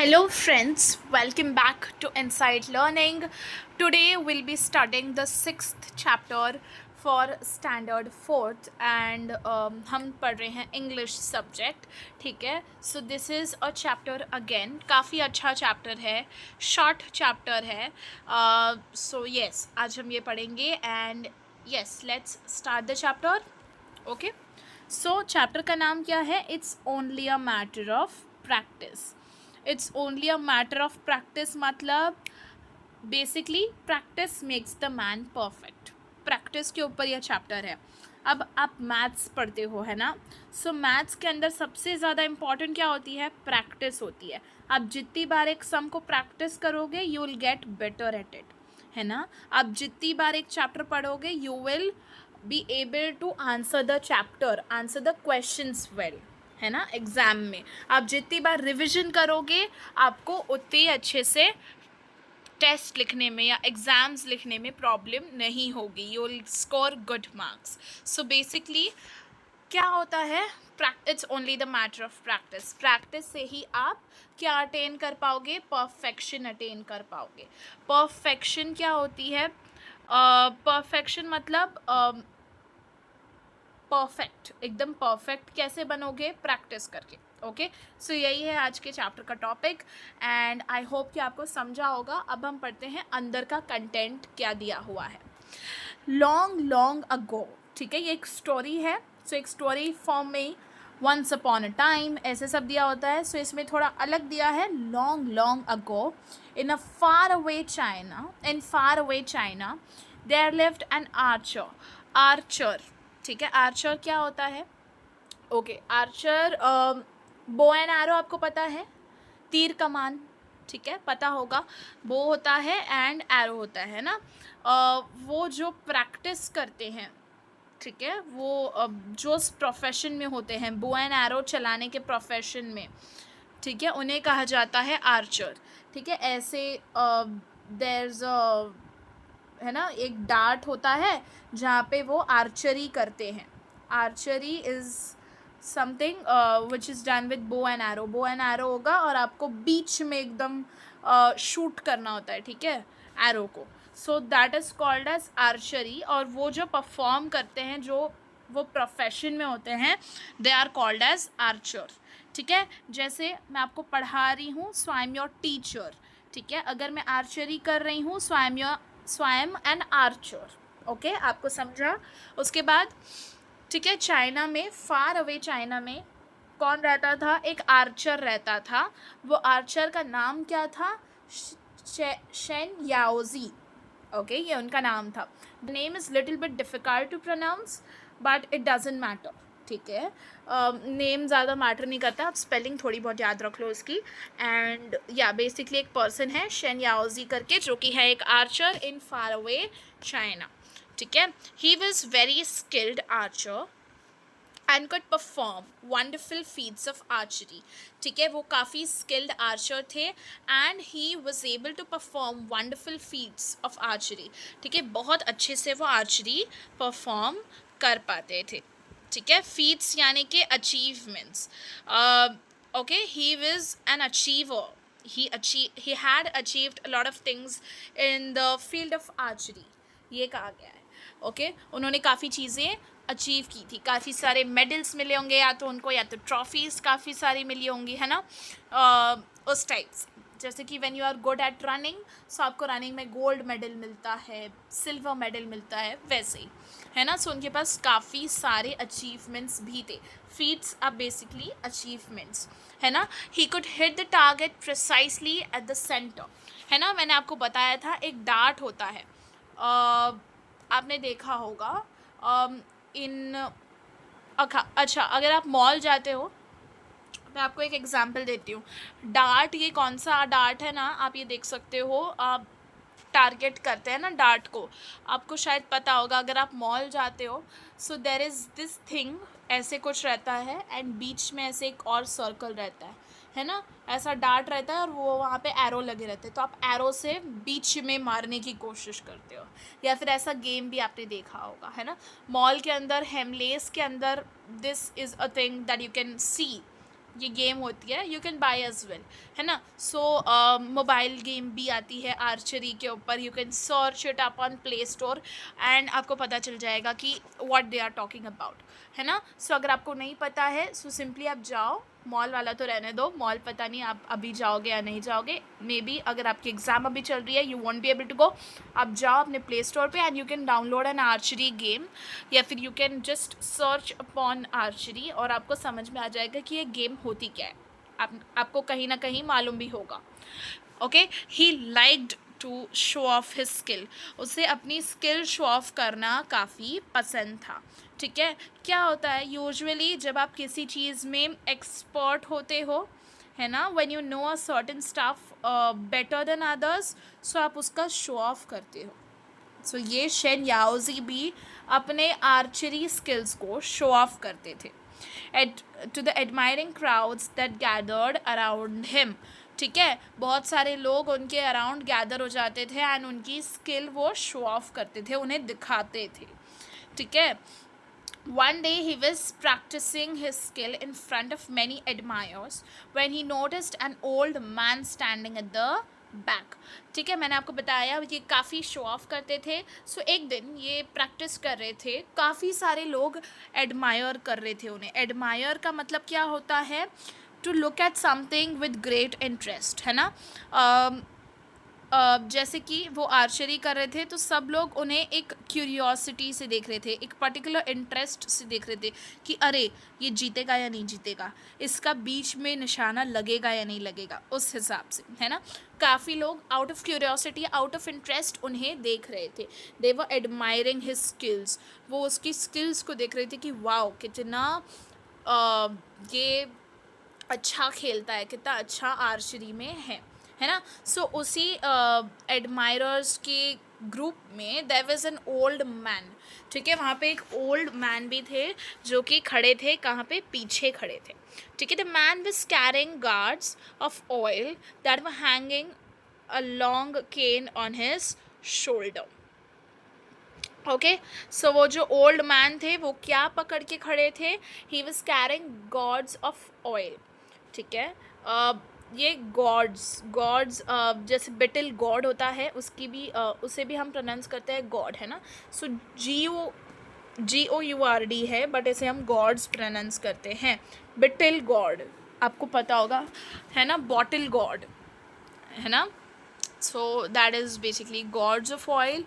Hello, friends. Welcome back to Insight Learning. Today, we'll be studying the sixth chapter for standard fourth and हम पढ़ रहे हैं English subject. ठीक है. So this is a chapter again. काफ़ी अच्छा chapter है, short chapter है. So yes, आज हम ये पढ़ेंगे and yes, let's start the chapter. Okay. So chapter का नाम क्या है? It's only a matter of practice. It's only a matter of practice मतलब basically practice makes the man perfect. Practice के ऊपर यह चैप्टर है. अब आप मैथ्स पढ़ते हो, है ना. सो मैथ्स के अंदर सबसे ज़्यादा इम्पॉर्टेंट क्या होती है? प्रैक्टिस होती है. आप जितनी बार एक सम को प्रैक्टिस करोगे you will get better at it, है ना. आप जितनी बार एक चैप्टर पढ़ोगे you will be able to answer the chapter, answer the questions well, है ना. एग्ज़ाम में आप जितनी बार रिवीजन करोगे आपको उतने अच्छे से टेस्ट लिखने में या एग्ज़ाम्स लिखने में प्रॉब्लम नहीं होगी. You will score good marks. So basically क्या होता है? It's only the matter of practice. Practice से ही आप क्या अटेन कर पाओगे? परफेक्शन अटेन कर पाओगे. परफेक्शन क्या होती है? परफेक्शन मतलब परफेक्ट, एकदम परफेक्ट कैसे बनोगे? प्रैक्टिस करके. ओके. सो यही है आज के चैप्टर का टॉपिक एंड आई होप कि आपको समझा होगा. अब हम पढ़ते हैं अंदर का कंटेंट क्या दिया हुआ है. लॉन्ग लॉन्ग अगो. ठीक है, ये एक स्टोरी है. सो एक स्टोरी फॉर्म में वंस अपॉन अ टाइम ऐसे सब दिया होता है. सो इसमें थोड़ा अलग दिया है. Long long ago in a far away China there lived an archer. ठीक है, आर्चर क्या होता है? Okay, archer bow and arrow आपको पता है, तीर कमान. ठीक है, पता होगा. बो होता है एंड एरो होता है ना. वो जो प्रैक्टिस करते हैं, ठीक है, वो जो प्रोफेशन में होते हैं, बो एंड एरो चलाने के प्रोफेशन में, ठीक है, उन्हें कहा जाता है आर्चर. ठीक है, ऐसे देयर्स है ना, एक डार्ट होता है जहाँ पे वो आर्चरी करते हैं. Archery is something which is done with बो एंड एरो होगा और आपको बीच में एकदम शूट करना होता है. ठीक है, एरो को. So that is called as archery. और वो जो परफॉर्म करते हैं, जो वो प्रोफेशन में होते हैं, they are called as archer. ठीक है, जैसे मैं आपको पढ़ा रही हूँ, so I am your teacher. ठीक है, अगर मैं आर्चरी कर रही हूँ so I am an archer. Okay, आपको समझा. उसके बाद ठीक है, चाइना में, फार अवे चाइना में कौन रहता था? एक आर्चर रहता था. वो आर्चर का नाम क्या था? शेन याओजी. ओके, ये उनका नाम था. The name is little bit difficult to pronounce but it doesn't matter. ठीक है, नेम ज़्यादा मैटर नहीं करता. आप स्पेलिंग थोड़ी बहुत याद रख लो उसकी. एंड या बेसिकली एक पर्सन है शेन याओजी करके, जो कि है एक archer in far away China. ठीक है, he was very skilled archer and could perform wonderful feats of archery. ठीक है, वो काफ़ी स्किल्ड आर्चर थे and he was able to perform wonderful feats of archery. ठीक है, बहुत अच्छे से वो आर्चरी परफॉर्म कर पाते थे. ठीक है, फीट्स यानी कि achievements. Okay, he was an achiever. he had achieved a lot of things in the field of archery. ये कहा गया है. ओके, उन्होंने काफ़ी चीज़ें अचीव की थी. काफ़ी सारे मेडल्स मिले होंगे या तो उनको, या तो ट्रॉफीज़ काफ़ी सारी मिली होंगी, है ना. उस टाइप से, जैसे कि when you are good at running, so आपको रनिंग में गोल्ड मेडल मिलता है, सिल्वर मेडल मिलता है, वैसे ही, है ना. सो उनके पास काफ़ी सारे अचीवमेंट्स भी थे. फीट्स आर बेसिकली अचीवमेंट्स, है ना. He could hit the target precisely eight the centre, है ना. मैंने आपको बताया था एक डार्ट होता है. आपने देखा होगा इन अच्छा, अगर आप मॉल जाते हो, मैं आपको एक एग्जांपल देती हूँ. डार्ट, ये कौन सा डार्ट है ना, आप ये देख सकते हो. आप टारगेट करते हैं ना डार्ट को, आपको शायद पता होगा अगर आप मॉल जाते हो. So there is this thing, ऐसे कुछ रहता है एंड बीच में ऐसे एक और सर्कल रहता है ना. ऐसा डार्ट रहता है और वो वहाँ पे एरो लगे रहते हैं, तो आप एरो से बीच में मारने की कोशिश करते हो. या फिर ऐसा गेम भी आपने देखा होगा, है ना. मॉल के अंदर, हेमलेस के अंदर, this is a thing that you can see. ये गेम होती है, you can buy as well, है ना. सो मोबाइल गेम भी आती है आर्चरी के ऊपर. You can search it up on play store and आपको पता चल जाएगा कि what they are talking about, है ना. सो अगर आपको नहीं पता है सो सिंपली आप जाओ. मॉल वाला तो रहने दो, मॉल पता नहीं आप अभी जाओगे या नहीं जाओगे. मे बी अगर आपकी एग्ज़ाम अभी चल रही है, you won't be able to go. आप जाओ अपने प्ले स्टोर पे and you can download an archery game, या फिर you can just search upon archery और आपको समझ में आ जाएगा कि ये गेम होती क्या है. आपको कहीं ना कहीं मालूम भी होगा. Okay, he liked to show off his skill. उसे अपनी स्किल शो ऑफ करना काफ़ी पसंद था. ठीक है. क्या होता है यूजुअली जब आप किसी चीज़ में एक्सपर्ट होते हो, है ना, when you know a certain stuff better than others, so आप उसका शो ऑफ करते हो. सो ये शेन याओजी भी अपने आर्चरी स्किल्स को शो ऑफ करते थे to the admiring crowds that gathered around him. ठीक है. बहुत सारे लोग उनके अराउंड गैदर हो जाते थे एंड उनकी स्किल वो शो ऑफ करते थे, उन्हें दिखाते थे. ठीक है. One day he was practicing his skill in front of many admirers when he noticed an old man standing at the back. ठीक है. मैंने आपको बताया ये काफ़ी शो ऑफ करते थे. सो एक दिन ये प्रैक्टिस कर रहे थे, काफ़ी सारे लोग एडमायर कर रहे थे उन्हें. एडमायर का मतलब क्या होता है? To look at something with great interest, है ना. जैसे कि वो आर्चरी कर रहे थे तो सब लोग उन्हें एक क्यूरियोसिटी से देख रहे थे, एक पर्टिकुलर इंटरेस्ट से देख रहे थे कि अरे ये जीतेगा या नहीं जीतेगा, इसका बीच में निशाना लगेगा या नहीं लगेगा, उस हिसाब से, है ना. काफ़ी लोग out of curiosity, out of interest उन्हें देख रहे थे. दे वर एडमायरिंग हिज स्किल्स. वो उसकी स्किल्स को देख रहे थे कि वाओ कितना ये अच्छा खेलता है, कितना अच्छा आर्चरी में है ना. सो उसी एडमायरर्स के ग्रुप में there was an old man. ठीक है. वहाँ पे एक ओल्ड मैन भी थे जो कि खड़े थे, कहाँ पे? पीछे खड़े थे. ठीक है. The man was carrying gourds of oil that were hanging a long cane on his shoulder. Okay. So वो जो ओल्ड मैन थे वो क्या पकड़ के खड़े थे? He was carrying God's of oil. ठीक है. ये गॉड्स जैसे बिटल गॉड होता है उसकी भी उसे भी हम प्रोनाउंस करते हैं गॉड, है ना. सो GOURD है बट इसे हम गॉड्स प्रोनाउंस करते हैं. बिटल गॉड आपको पता होगा, है ना. बॉटल गॉड, है ना. So that is basically gods of oil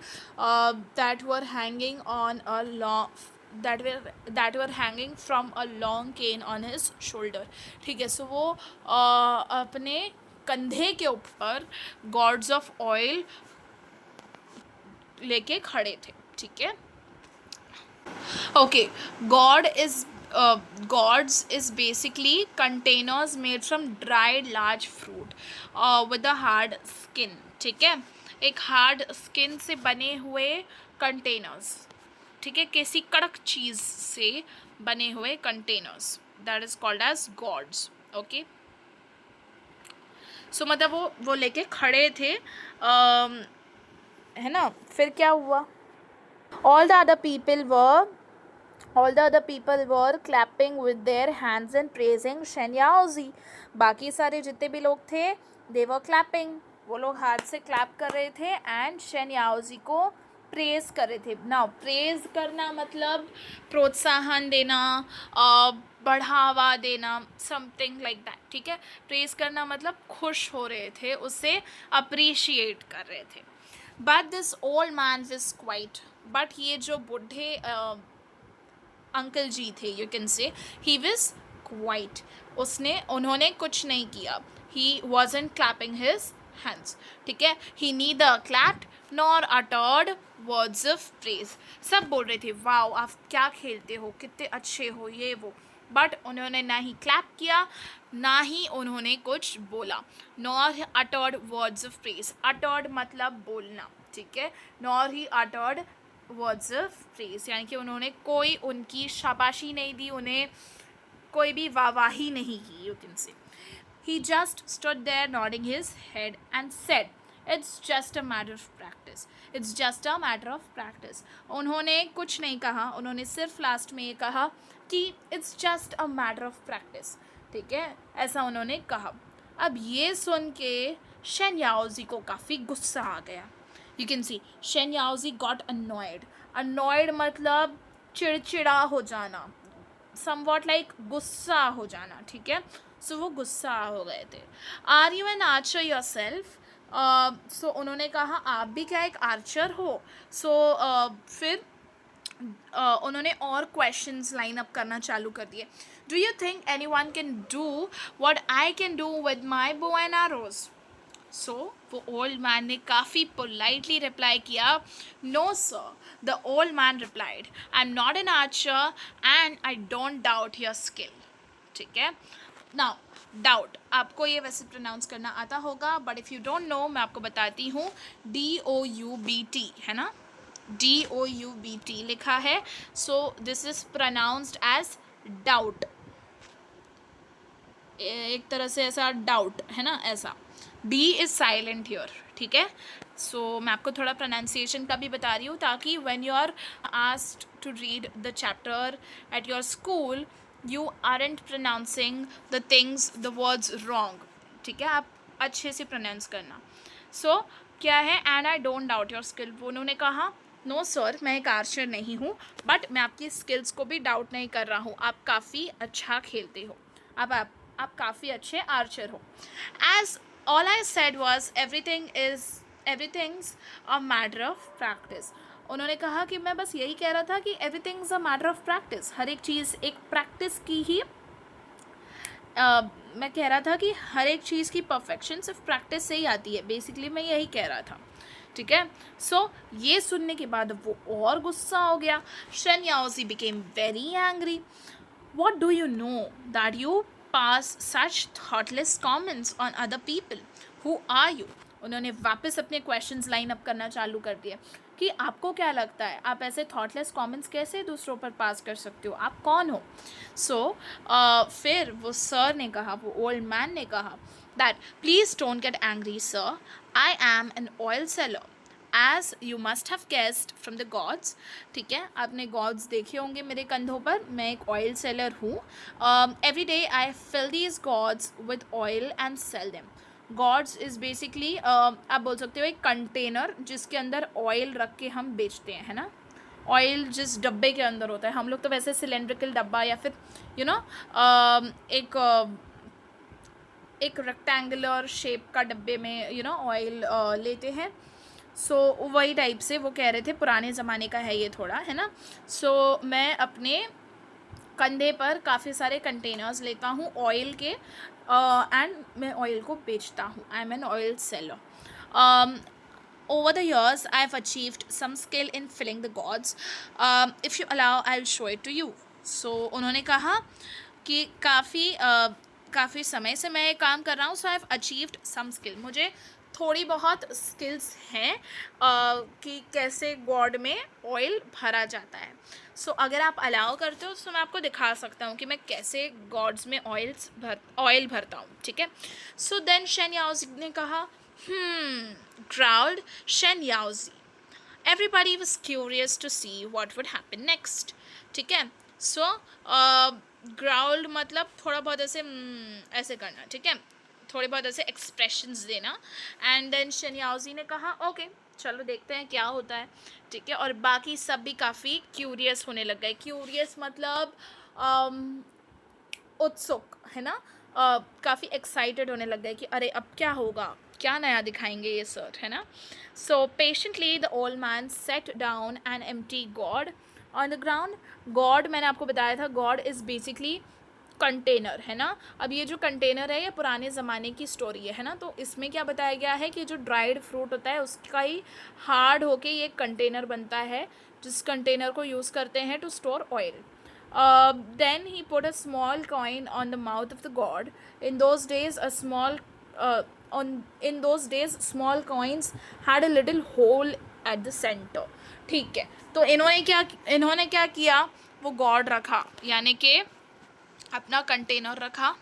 that were hanging on a long that were hanging from a long cane on his shoulder. ठीक है. सो वो अपने कंधे के ऊपर गॉड्स ऑफ ऑयल लेके खड़े थे. ठीक है. Okay, god is gods is basically containers made from dried large fruit with a hard skin. ठीक है. एक हार्ड स्किन से बने हुए कंटेनर्स. ठीक है. किसी कड़क चीज़ से बने हुए containers, that is called as gourds. Okay. So मतलब वो लेके खड़े थे, है ना. फिर क्या हुआ? All the other people were clapping with their hands and praising Shen Yaozi. बाकी सारे जितने भी लोग थे they were clapping. वो लोग हाथ से क्लैप कर रहे थे एंड शेन याओजी को प्रेज कर रहे थे. नाउ प्रेज करना मतलब प्रोत्साहन देना, बढ़ावा देना, समथिंग लाइक दैट. ठीक है. प्रेज करना मतलब खुश हो रहे थे, उसे अप्रिशिएट कर रहे थे. But this old man was quite. But ये जो बूढ़े अंकल जी थे, यू कैन से, ही वाज क्वाइट. उन्होंने कुछ नहीं किया. He wasn't clapping his hands. ठीक है. He neither clapped nor uttered words of praise. सब बोल रहे थे वाओ आप क्या खेलते हो, कितने अच्छे हो, ये वो. बट उन्होंने ना ही क्लैप किया ना ही उन्होंने कुछ बोला. Nor uttered words of praise. Uttered मतलब बोलना. ठीक है. Nor he uttered words of praise यानी कि उन्होंने कोई उनकी शाबाशी नहीं दी, उन्हें कोई भी वाहवाही नहीं की, यू कैन से. He just stood there nodding his head and said, "It's just a matter of practice. It's just a matter of practice." उन्होंने कुछ नहीं कहा, उन्होंने सिर्फ लास्ट में ये कहा कि it's just a matter of practice. ठीक है, ऐसा उन्होंने कहा। अब ये सुन के शेन याओजी को काफ़ी गुस्सा आ गया। You can see Chen Yaozi got annoyed. Annoyed मतलब चिड़चिड़ा हो जाना, समवॉट लाइक गुस्सा हो जाना, ठीक है। सो वो गुस्सा हो गए थे। Are you an archer yourself? So उन्होंने कहा आप भी क्या एक आर्चर हो? सो फिर उन्होंने और क्वेश्चंस लाइन अप करना चालू कर दिए। Do you think anyone can do what I can do with my bow and arrows? So वो ओल्ड मैन ने काफ़ी पोलाइटली रिप्लाई किया, no sir. The old man replied, I am not an archer and I don't doubt your skill. ठीक है, now doubt आपको ये वैसे pronounce करना आता होगा, but if you don't know मैं आपको बताती हूँ। DOUBT है ना, DOUBT लिखा है। So this is pronounced as doubt, एक तरह से ऐसा डाउट है ना, ऐसा। B इज साइलेंट हियर, ठीक है। सो मैं आपको थोड़ा प्रोनाउंसिएशन का भी बता रही हूँ, ताकि when you are asked to read the chapter at your school you aren't pronouncing the things the words wrong, ठीक है। आप अच्छे से प्रोनाउंस करना। सो क्या है, and I don't doubt your skill. वो उन्होंने कहा नो सर, मैं एक आर्चर नहीं हूँ, बट मैं आपकी स्किल्स को भी डाउट नहीं कर रहा हूँ। आप काफ़ी अच्छा खेलते हो, आप काफ़ी अच्छे आर्चर हो। As all I said was everything's a matter of practice। उन्होंने कहा कि मैं बस यही कह रहा था कि everything's a matter of practice, हर एक चीज़ एक प्रैक्टिस की ही मैं कह रहा था कि हर एक चीज़ की परफेक्शन सिर्फ प्रैक्टिस से ही आती है, बेसिकली मैं यही कह रहा था, ठीक है। सो ये सुनने के बाद वो और गुस्सा हो गया। Chen Yaozi became very angry. What do you know that you pass such thoughtless comments on other people? Who are you? उन्होंने वापस अपने क्वेश्चंस लाइन अप करना चालू कर दिए कि आपको क्या लगता है, आप ऐसे थॉटलेस कमेंट्स कैसे दूसरों पर पास कर सकते हो, आप कौन हो? सो फिर वो सर ने कहा, वो ओल्ड मैन ने कहा that please don't get angry sir, I am an oil seller as you must have guessed from the gourds. ठीक है, आपने गॉड्स देखे होंगे मेरे कंधों पर, मैं एक ऑयल सेलर हूँ। Every day I fill these gourds with oil and sell them. Gourds is basically आप बोल सकते हो एक कंटेनर जिसके अंदर ऑयल रख के हम बेचते हैं, है ना। ऑयल जिस डब्बे के अंदर होता है, हम लोग तो वैसे सिलेंड्रिकल डब्बा या फिर यू नो एक रेक्टेंगुलर शेप का डब्बे में यू नो ऑयल लेते हैं। सो वही टाइप से वो कह रहे थे, पुराने ज़माने का है ये थोड़ा, है ना। सो मैं अपने कंधे पर काफ़ी सारे कंटेनर्स लेता हूँ ऑयल के, एंड मैं ऑयल को बेचता हूँ। आई am an oil seller. Over the years, I have achieved some skill in filling the gourds. If you allow, I'll show it to you. So उन्होंने कहा कि काफ़ी समय से मैं ये काम कर रहा हूँ। So I have achieved some skill. मुझे थोड़ी बहुत स्किल्स हैं कि कैसे गॉड में ऑयल भरा जाता है। सो अगर आप अलाउ करते हो तो मैं आपको दिखा सकता हूँ कि मैं कैसे गॉड्स में ऑयल भरता हूँ, ठीक है। सो देन शेन याओजी ने कहा, growled Chen Yaozi. Everybody was curious to see what would happen next, ठीक है। सो growled मतलब थोड़ा बहुत ऐसे करना, ठीक है, थोड़े बहुत ऐसे एक्सप्रेशंस देना। एंड देन शेन याओजी ने कहा ओके चलो देखते हैं क्या होता है, ठीक है। और बाकी सब भी काफ़ी क्यूरियस होने लग गए। क्यूरियस मतलब उत्सुक, है ना, काफ़ी एक्साइटेड होने लग गए कि अरे अब क्या होगा, क्या नया दिखाएंगे ये सर, है ना। So patiently the old man set down an empty God on the ground. God मैंने आपको बताया था, गॉड इज़ बेसिकली कंटेनर, है ना। अब ये जो कंटेनर है ये पुराने ज़माने की स्टोरी है ना। तो इसमें क्या बताया गया है कि जो ड्राइड फ्रूट होता है उसका ही हार्ड होके ये कंटेनर बनता है, जिस कंटेनर को यूज़ करते हैं to store oil. Then he put a small coin on the mouth of the gourd. In those days small coins had a little hole at the center, ठीक है। तो इन्होंने क्या किया, वो गॉड रखा, यानी कि अपना कंटेनर रखा,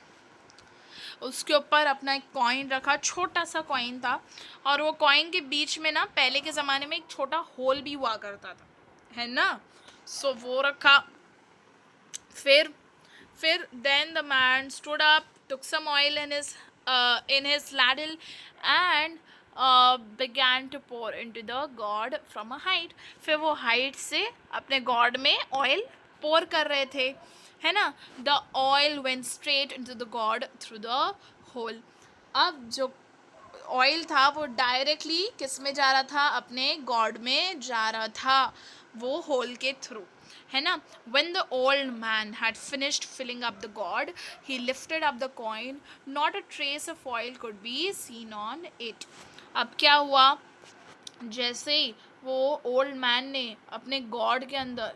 उसके ऊपर अपना एक कॉइन रखा, छोटा सा कॉइन था, और वो कॉइन के बीच में ना पहले के ज़माने में एक छोटा होल भी हुआ करता था, है ना। सो वो रखा। फिर फिर then the man stood up, took some oil in his ladle and began to pour into the god from a height. फिर वो height से अपने god में oil pour कर रहे थे, है ना. The oil went straight into the god through the hole. अब जो ऑयल था वो डायरेक्टली किस में जा रहा था, अपने गॉड में जा रहा था, वो होल के थ्रू, है ना. when the old man had finished filling up the god, he lifted up the coin. not a trace of oil could be seen on it. अब क्या हुआ, जैसे ही वो ओल्ड मैन ने अपने गॉड के अंदर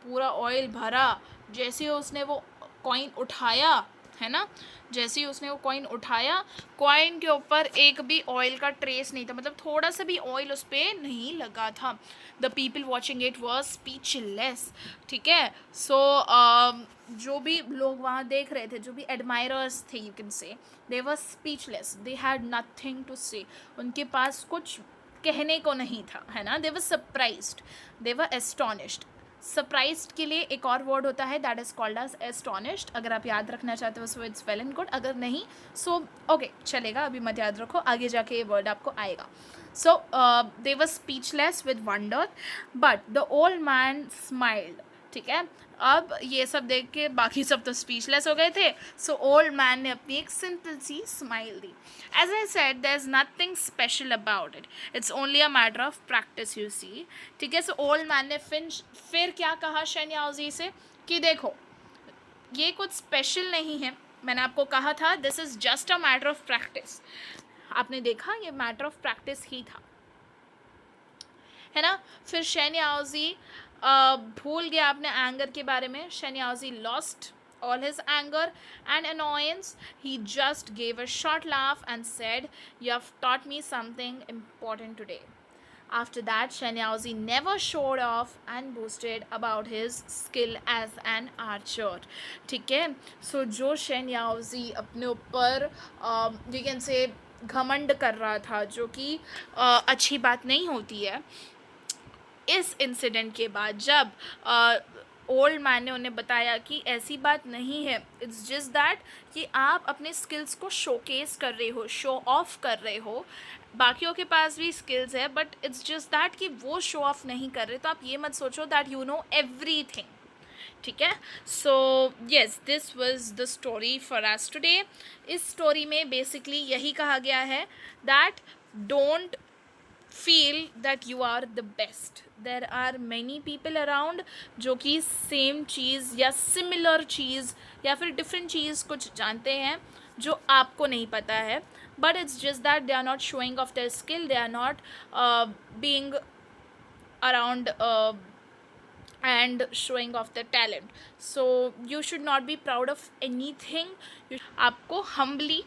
पूरा ऑयल भरा, जैसे ही उसने वो कॉइन उठाया, है ना, जैसे ही उसने वो कॉइन उठाया, कॉइन के ऊपर एक भी ऑयल का ट्रेस नहीं था, मतलब थोड़ा सा भी ऑयल उस पर नहीं लगा था. The people watching it was speechless. ठीक है. सो जो भी लोग वहाँ देख रहे थे, जो भी एडमायरर्स थे, you can say, they were speechless. They had nothing to say. उनके पास कुछ कहने को नहीं था, है ना. They were surprised, they were astonished. Surprised के लिए एक और वर्ड होता है, that is called as astonished. अगर आप याद रखना चाहते हो so it's well and good, अगर नहीं सो ओके चलेगा, अभी मत याद रखो, आगे जाके ये वर्ड आपको आएगा. So they were speechless with wonder but the old man smiled. ठीक है. अब ये सब देख के बाकी सब तो स्पीचलेस हो गए थे. सो ओल्ड मैन ने अपनी एक सिंपल सी स्माइल दी. As I said, there is nothing special about it, it's only a matter of practice, you see. ठीक है. सो ओल्ड मैन ने फिर क्या कहा शेन याओजी से कि देखो ये कुछ स्पेशल नहीं है, मैंने आपको कहा था this is just a matter of practice. आपने देखा ये मैटर ऑफ प्रैक्टिस ही था, है ना. फिर शेन याओजी भूल गया अपने एंगर के बारे में. Chen Yaozi lost all his anger and annoyance. He just gave a short laugh and said, you have taught me something important today. After that, Shen Yaozi never showed off and boasted about his skill as an archer. ठीक है. सो जो Shane याओजी अपने ऊपर you can say घमंड कर रहा था, जो कि अच्छी बात नहीं होती है, इस इंसिडेंट के बाद जब ओल्ड मैन ने उन्हें बताया कि ऐसी बात नहीं है, इट्स जस्ट दैट कि आप अपने स्किल्स को शोकेस कर रहे हो, शो ऑफ कर रहे हो. बाकियों के पास भी स्किल्स है बट इट्स जस्ट दैट कि वो शो ऑफ नहीं कर रहे. तो आप ये मत सोचो दैट यू नो एवरीथिंग. ठीक है. So yes, this was the story for us today. इस स्टोरी में बेसिकली यही कहा गया है that don't feel that you are the best. there are many people around जो कि सेम चीज़ या सिमिलर चीज़ या फिर डिफरेंट चीज़ कुछ जानते हैं जो आपको नहीं पता है, but it's just that they are not showing off their skill, they are not being around and showing off their talent. So you should not be proud of anything. आपको humbly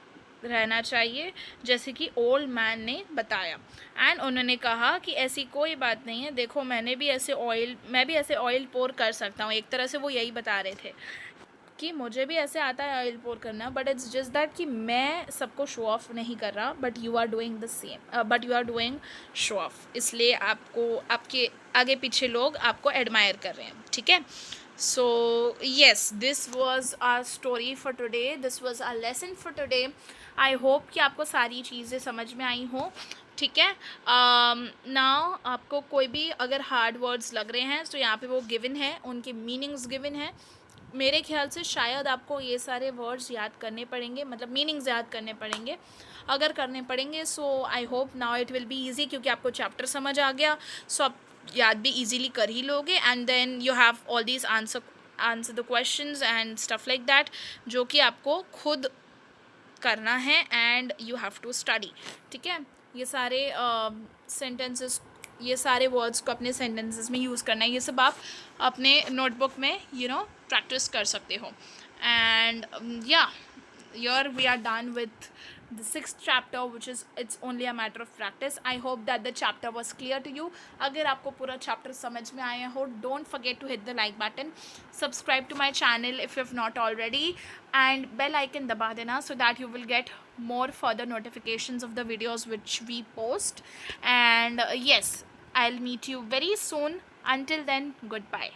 रहना चाहिए, जैसे कि ओल्ड मैन ने बताया. And उन्होंने कहा कि ऐसी कोई बात नहीं है, देखो मैं भी ऐसे ऑयल पोर कर सकता हूँ. एक तरह से वो यही बता रहे थे कि मुझे भी ऐसे आता है ऑयल पोर करना, बट इट्स जस्ट दैट कि मैं सबको शो ऑफ नहीं कर रहा, but you are doing the same, but you are doing show off, इसलिए आपको आपके आगे पीछे लोग आपको एडमायर कर रहे हैं. ठीक है. So yes, this was our story for today, this was our lesson for today. I hope कि आपको सारी चीज़ें समझ में आई हों. ठीक है. नाउ आपको कोई भी अगर हार्ड वर्ड्स लग रहे हैं तो यहाँ पे वो गिवन है, उनके मीनिंग्स गिवन है. मेरे ख्याल से शायद आपको ये सारे वर्ड्स याद करने पड़ेंगे, मतलब मीनिंग्स याद करने पड़ेंगे. अगर करने पड़ेंगे so I hope now it will be easy, क्योंकि आपको चैप्टर समझ आ गया. सो आप याद भी इजीली कर ही लोगे. And then you have all these answer the questions and stuff like that, जो कि आपको खुद करना है and you have to study. ठीक है. ये सारे सेंटेंसेस, ये सारे वर्ड्स को अपने सेंटेंसेस में यूज़ करना है. ये सब आप अपने नोटबुक में प्रैक्टिस कर सकते हो. एंड या here we are done with the 6th chapter, which is it's only a matter of practice. I hope that the chapter was clear to you. अगर आपको पूरा chapter समझ में आया हो, don't forget to hit the like button, subscribe to my channel if you have not already, and bell icon दबा देना so that you will get more further notifications of the videos which we post. And yes, I'll meet you very soon. Until then, goodbye.